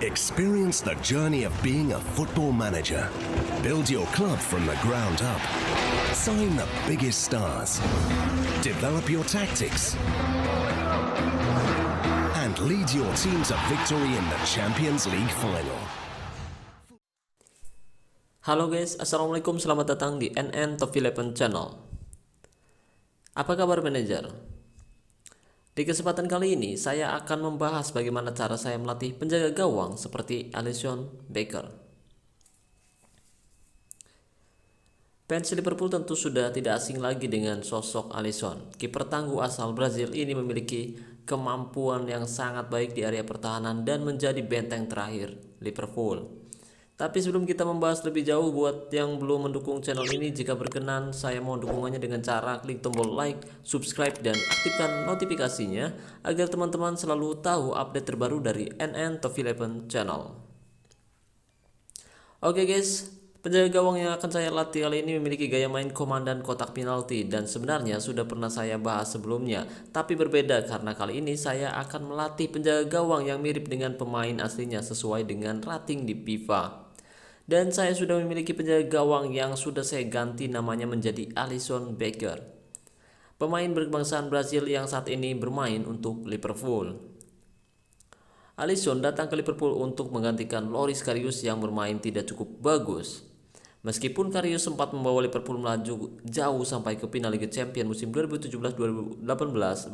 Experience the journey of being a football manager. Build your club from the ground up. Sign the biggest stars. Develop your tactics. And lead your team to victory in the Champions League final. Halo guys, assalamualaikum, selamat datang di NN Top 11 Channel. Apa kabar manajer? Di kesempatan kali ini saya akan membahas bagaimana cara saya melatih penjaga gawang seperti Alisson Becker. Fans Liverpool tentu sudah tidak asing lagi dengan sosok Alisson. Kiper tangguh asal Brazil ini memiliki kemampuan yang sangat baik di area pertahanan dan menjadi benteng terakhir Liverpool. Tapi sebelum kita membahas lebih jauh, buat yang belum mendukung channel ini, jika berkenan saya mohon dukungannya dengan cara klik tombol like, subscribe, dan aktifkan notifikasinya agar teman-teman selalu tahu update terbaru dari NN Top 11 Channel. Oke guys, penjaga gawang yang akan saya latih kali ini memiliki gaya main komandan kotak penalti, dan sebenarnya sudah pernah saya bahas sebelumnya, tapi berbeda karena kali ini saya akan melatih penjaga gawang yang mirip dengan pemain aslinya sesuai dengan rating di FIFA. Dan saya sudah memiliki penjaga gawang yang sudah saya ganti namanya menjadi Alisson Becker, pemain berkebangsaan Brazil yang saat ini bermain untuk Liverpool. Alisson datang ke Liverpool untuk menggantikan Loris Karius yang bermain tidak cukup bagus. Meskipun Karius sempat membawa Liverpool melaju jauh sampai ke final Liga Champions musim 2017-2018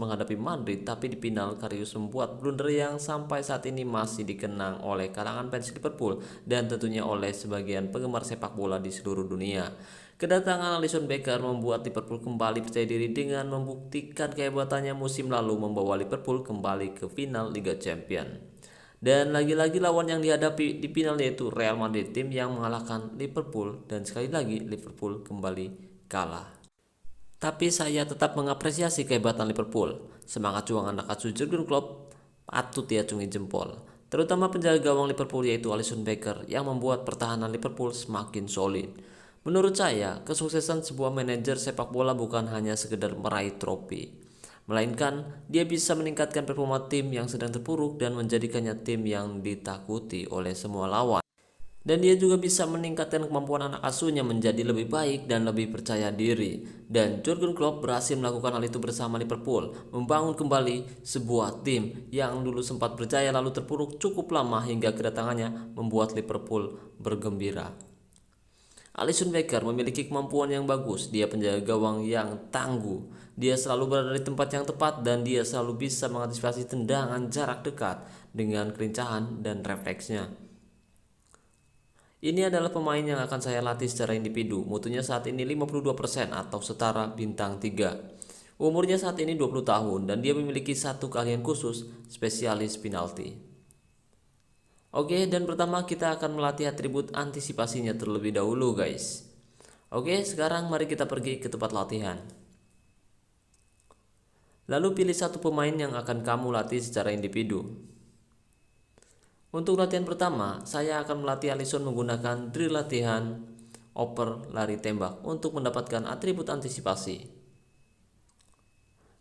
menghadapi Madrid, tapi di final Karius membuat blunder yang sampai saat ini masih dikenang oleh kalangan fans Liverpool dan tentunya oleh sebagian penggemar sepak bola di seluruh dunia. Kedatangan Alisson Becker membuat Liverpool kembali percaya diri dengan membuktikan kehebatannya musim lalu membawa Liverpool kembali ke final Liga Champions. Dan lagi-lagi lawan yang dihadapi di final yaitu Real Madrid, tim yang mengalahkan Liverpool, dan sekali lagi Liverpool kembali kalah. Tapi saya tetap mengapresiasi kehebatan Liverpool. Semangat juang anak asuh Jurgen Klopp patut diacungi jempol. Terutama penjaga gawang Liverpool yaitu Alisson Becker yang membuat pertahanan Liverpool semakin solid. Menurut saya, kesuksesan sebuah manajer sepak bola bukan hanya sekedar meraih trofi, melainkan dia bisa meningkatkan performa tim yang sedang terpuruk dan menjadikannya tim yang ditakuti oleh semua lawan. Dan dia juga bisa meningkatkan kemampuan anak asuhnya menjadi lebih baik dan lebih percaya diri. Dan Jurgen Klopp berhasil melakukan hal itu bersama Liverpool, membangun kembali sebuah tim yang dulu sempat berjaya lalu terpuruk cukup lama hingga kedatangannya membuat Liverpool bergembira. Alisson Becker memiliki kemampuan yang bagus. Dia penjaga gawang yang tangguh. Dia selalu berada di tempat yang tepat dan dia selalu bisa mengantisipasi tendangan jarak dekat dengan kelincahan dan refleksnya. Ini adalah pemain yang akan saya latih secara individu. Mutunya saat ini 52% atau setara bintang 3. Umurnya saat ini 20 tahun dan dia memiliki satu keahlian khusus, spesialis penalti. Oke, dan pertama kita akan melatih atribut antisipasinya terlebih dahulu guys. Oke, sekarang mari kita pergi ke tempat latihan. Lalu pilih satu pemain yang akan kamu latih secara individu. Untuk latihan pertama, saya akan melatih Alisson menggunakan drill latihan oper lari tembak untuk mendapatkan atribut antisipasi.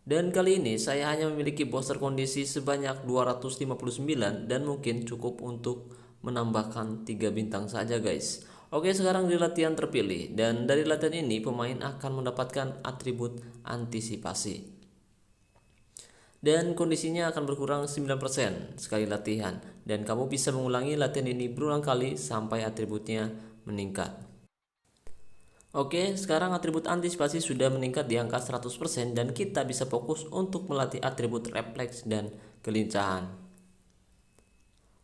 Dan kali ini saya hanya memiliki booster kondisi sebanyak 259 dan mungkin cukup untuk menambahkan 3 bintang saja guys. Oke, sekarang di latihan terpilih dan dari latihan ini pemain akan mendapatkan atribut antisipasi. Dan kondisinya akan berkurang 9% sekali latihan dan kamu bisa mengulangi latihan ini berulang kali sampai atributnya meningkat. Oke, sekarang atribut antisipasi sudah meningkat di angka 100% dan kita bisa fokus untuk melatih atribut refleks dan kelincahan.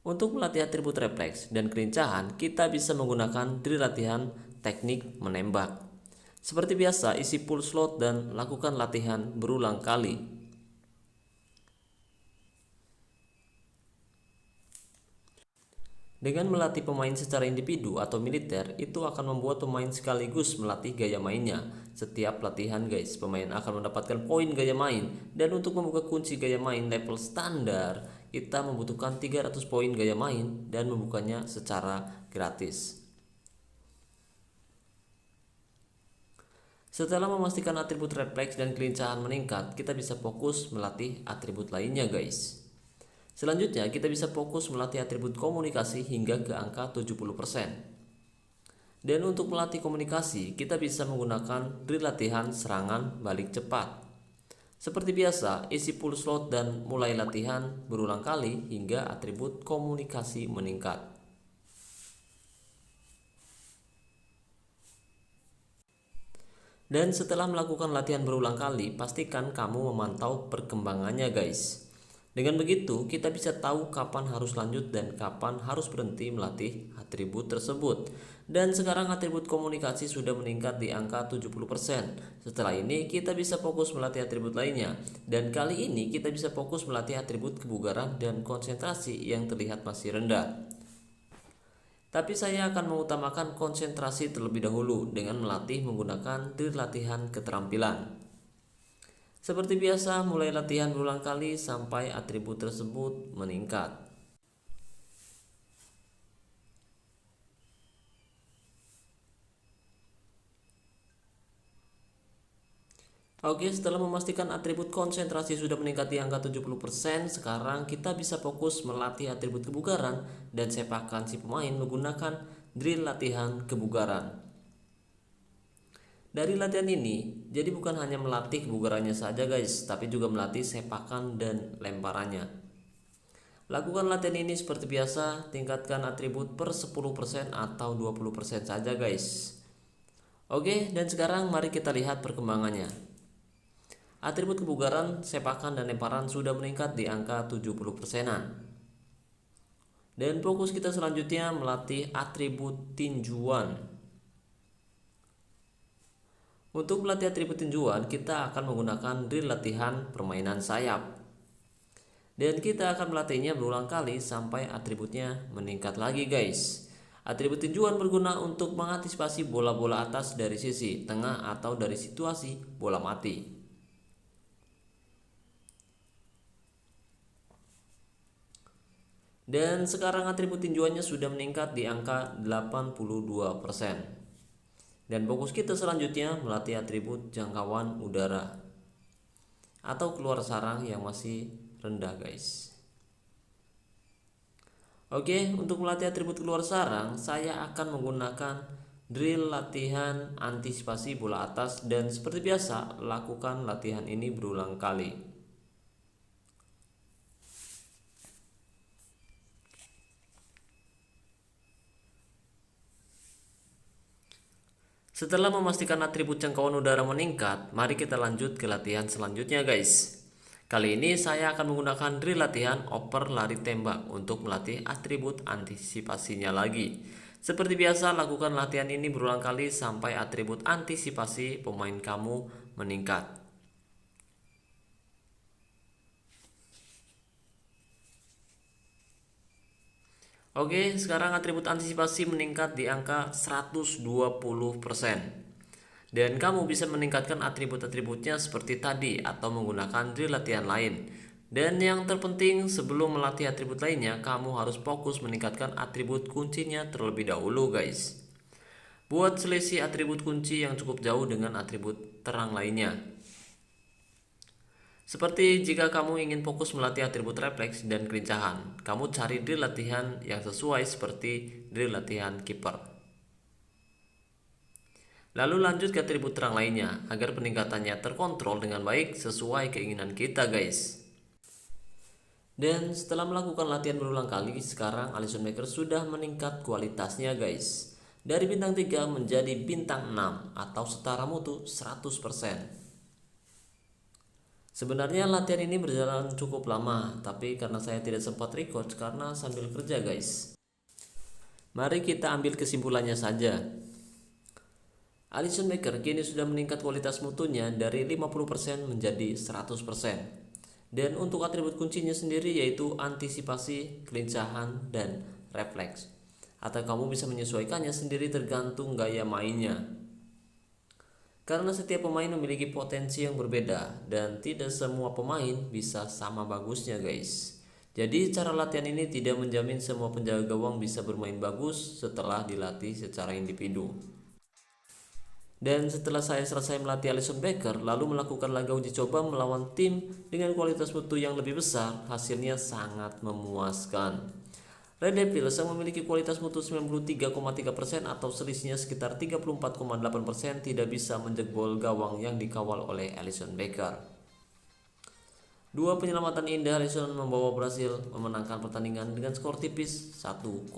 Untuk melatih atribut refleks dan kelincahan, kita bisa menggunakan drill latihan teknik menembak. Seperti biasa, isi full slot dan lakukan latihan berulang kali. Dengan melatih pemain secara individu atau militer, itu akan membuat pemain sekaligus melatih gaya mainnya. Setiap latihan guys, pemain akan mendapatkan poin gaya main. Dan untuk membuka kunci gaya main level standar, kita membutuhkan 300 poin gaya main dan membukanya secara gratis. Setelah memastikan atribut refleks dan kelincahan meningkat, kita bisa fokus melatih atribut lainnya guys. Selanjutnya, kita bisa fokus melatih atribut komunikasi hingga ke angka 70%. Dan untuk melatih komunikasi, kita bisa menggunakan drill latihan serangan balik cepat. Seperti biasa, isi full slot dan mulai latihan berulang kali hingga atribut komunikasi meningkat. Dan setelah melakukan latihan berulang kali, pastikan kamu memantau perkembangannya guys. Dengan begitu, kita bisa tahu kapan harus lanjut dan kapan harus berhenti melatih atribut tersebut. Dan sekarang atribut komunikasi sudah meningkat di angka 70%. Setelah ini, kita bisa fokus melatih atribut lainnya. Dan kali ini, kita bisa fokus melatih atribut kebugaran dan konsentrasi yang terlihat masih rendah. Tapi saya akan mengutamakan konsentrasi terlebih dahulu dengan melatih menggunakan drill latihan keterampilan. Seperti biasa, mulai latihan berulang kali sampai atribut tersebut meningkat. Oke, setelah memastikan atribut konsentrasi sudah meningkat di angka 70%, sekarang kita bisa fokus melatih atribut kebugaran dan sepakan si pemain menggunakan drill latihan kebugaran. Dari latihan ini, jadi bukan hanya melatih kebugarannya saja guys, tapi juga melatih sepakan dan lemparannya. Lakukan latihan ini seperti biasa, tingkatkan atribut per 10% atau 20% saja guys. Oke, dan sekarang mari kita lihat perkembangannya. Atribut kebugaran, sepakan, dan lemparan sudah meningkat di angka 70%-an. Dan fokus kita selanjutnya melatih atribut tinjuan. Untuk melatih atribut tinjuan, kita akan menggunakan drill latihan permainan sayap. Dan kita akan melatihnya berulang kali sampai atributnya meningkat lagi guys. Atribut tinjuan berguna untuk mengantisipasi bola-bola atas dari sisi tengah atau dari situasi bola mati. Dan sekarang atribut tinjuannya sudah meningkat di angka 82%. Dan fokus kita selanjutnya melatih atribut jangkauan udara atau keluar sarang yang masih rendah guys. Oke, untuk melatih atribut keluar sarang, saya akan menggunakan drill latihan antisipasi bola atas dan seperti biasa, lakukan latihan ini berulang kali. Setelah memastikan atribut jangkauan udara meningkat, mari kita lanjut ke latihan selanjutnya guys. Kali ini saya akan menggunakan drill latihan oper lari tembak untuk melatih atribut antisipasinya lagi. Seperti biasa, lakukan latihan ini berulang kali sampai atribut antisipasi pemain kamu meningkat. Oke, sekarang atribut antisipasi meningkat di angka 120%. Dan kamu bisa meningkatkan atribut-atributnya seperti tadi atau menggunakan drill latihan lain. Dan yang terpenting, sebelum melatih atribut lainnya, kamu harus fokus meningkatkan atribut kuncinya terlebih dahulu guys. Buat selisih atribut kunci yang cukup jauh dengan atribut terang lainnya. Seperti jika kamu ingin fokus melatih atribut refleks dan kelincahan, kamu cari drill latihan yang sesuai seperti drill latihan kiper. Lalu lanjut ke atribut terang lainnya agar peningkatannya terkontrol dengan baik sesuai keinginan kita guys. Dan setelah melakukan latihan berulang kali, sekarang Alisson Becker sudah meningkat kualitasnya guys. Dari bintang 3 menjadi bintang 6 atau setara mutu 100%. Sebenarnya latihan ini berjalan cukup lama, tapi karena saya tidak sempat record karena sambil kerja guys. Mari kita ambil kesimpulannya saja. Alisson Becker kini sudah meningkat kualitas mutunya dari 50% menjadi 100%. Dan untuk atribut kuncinya sendiri yaitu antisipasi, kelincahan, dan refleks. Atau kamu bisa menyesuaikannya sendiri tergantung gaya mainnya. Karena setiap pemain memiliki potensi yang berbeda dan tidak semua pemain bisa sama bagusnya guys. Jadi cara latihan ini tidak menjamin semua penjaga gawang bisa bermain bagus setelah dilatih secara individu. Dan setelah saya selesai melatih Alisson Becker, lalu melakukan laga uji coba melawan tim dengan kualitas mutu yang lebih besar, hasilnya sangat memuaskan. Red Devils yang memiliki kualitas mutu 93,3% atau selisihnya sekitar 34,8% tidak bisa menjebol gawang yang dikawal oleh Alisson Becker. Dua penyelamatan indah Alisson membawa Brasil memenangkan pertandingan dengan skor tipis 1-0.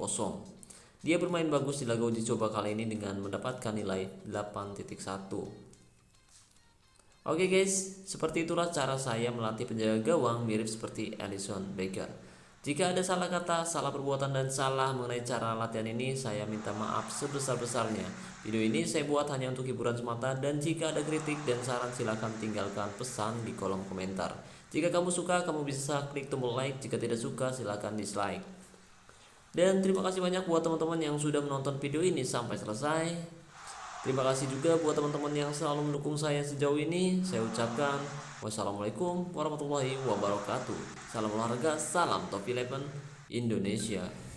Dia bermain bagus di laga uji coba kali ini dengan mendapatkan nilai 8.1. Oke guys, seperti itulah cara saya melatih penjaga gawang mirip seperti Alisson Becker. Jika ada salah kata, salah perbuatan, dan salah mengenai cara latihan ini, saya minta maaf sebesar-besarnya. Video ini saya buat hanya untuk hiburan semata, dan jika ada kritik dan saran silahkan tinggalkan pesan di kolom komentar. Jika kamu suka, kamu bisa klik tombol like, jika tidak suka silahkan dislike. Dan terima kasih banyak buat teman-teman yang sudah menonton video ini sampai selesai. Terima kasih juga buat teman-teman yang selalu mendukung saya sejauh ini. Saya ucapkan wassalamualaikum warahmatullahi wabarakatuh. Salam olahraga, salam Top 11 Indonesia.